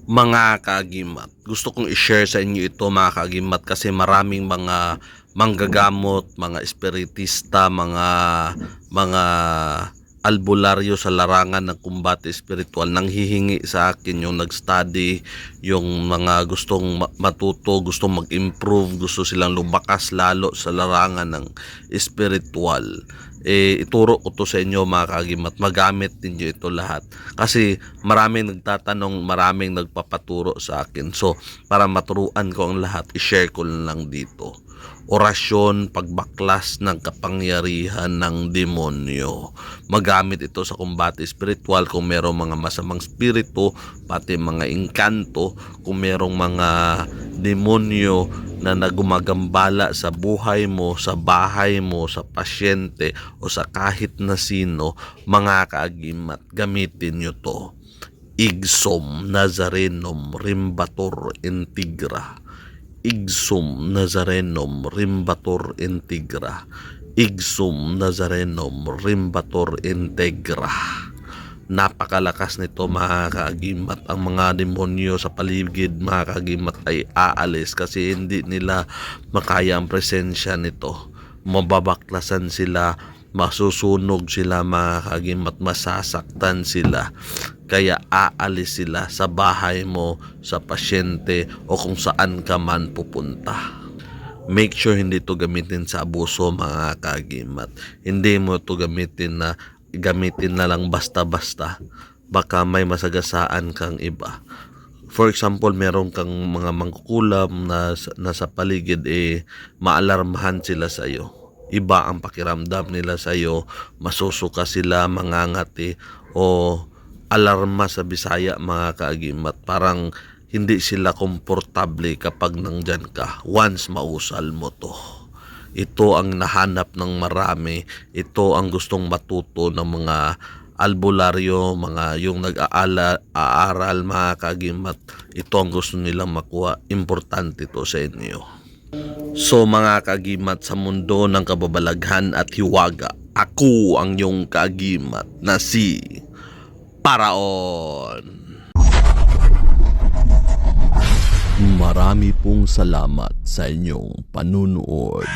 Mga kaagimat, gusto kong i-share sa inyo ito mga kaagimat kasi maraming mga manggagamot, mga espiritista, mga albularyo sa larangan ng kumbate espiritual nang hihingi sa akin yung nag-study, yung mga gustong matuto, gustong mag-improve, gusto silang lumakas lalo sa larangan ng espiritual. Ituro ko to sa inyo mga kaagimat, magamit ninyo ito lahat kasi maraming nagtatanong, maraming nagpapaturo sa akin. So para maturuan ko ang lahat, i-share ko lang dito. Orasyon, pagbaklas ng kapangyarihan ng demonyo. Magamit ito sa kumbate espiritual kung merong mga masamang spirito, pati mga engkanto, kung merong mga demonyo na nagumagambala sa buhay mo, sa bahay mo, sa pasyente o sa kahit na sino, mga kaagimat, gamitin nyo to. Igsum Nazarenum Rimbator Integra. Igsum Nazarenum Rimbator Integra. Igsum Nazarenum Rimbator Integra. Napakalakas nito mga kaagimat. Ang mga demonyo sa paligid mga kaagimat ay aalis kasi hindi nila makaya ang presensya nito. Mababaklasan sila, masusunog sila mga kaagimat, masasaktan sila. Kaya aalis sila sa bahay mo, sa pasyente o kung saan ka man pupunta. Make sure hindi ito gamitin sa abuso mga kaagimat. Hindi mo ito gamitin na lang basta-basta. Baka may masagasaan kang iba. For example, meron kang mga mangkukulam na nasa paligid, maalarmahan sila sa iyo. Iba ang pakiramdam nila sa iyo, masusuka sila, mangangati o alarma sa Bisaya mga kaagimat. Parang hindi sila komportable kapag nandyan ka once mausal mo to. Ito ang nahanap ng marami. Ito ang gustong matuto ng mga albularyo, mga yung nag-aaral mga kaagimat. Ito ang gusto nilang makuha. Importante ito sa inyo. So mga kaagimat, sa mundo ng kababalaghan at hiwaga, ako ang iyong kaagimat na si Paraon. Marami pong salamat sa inyong panunood.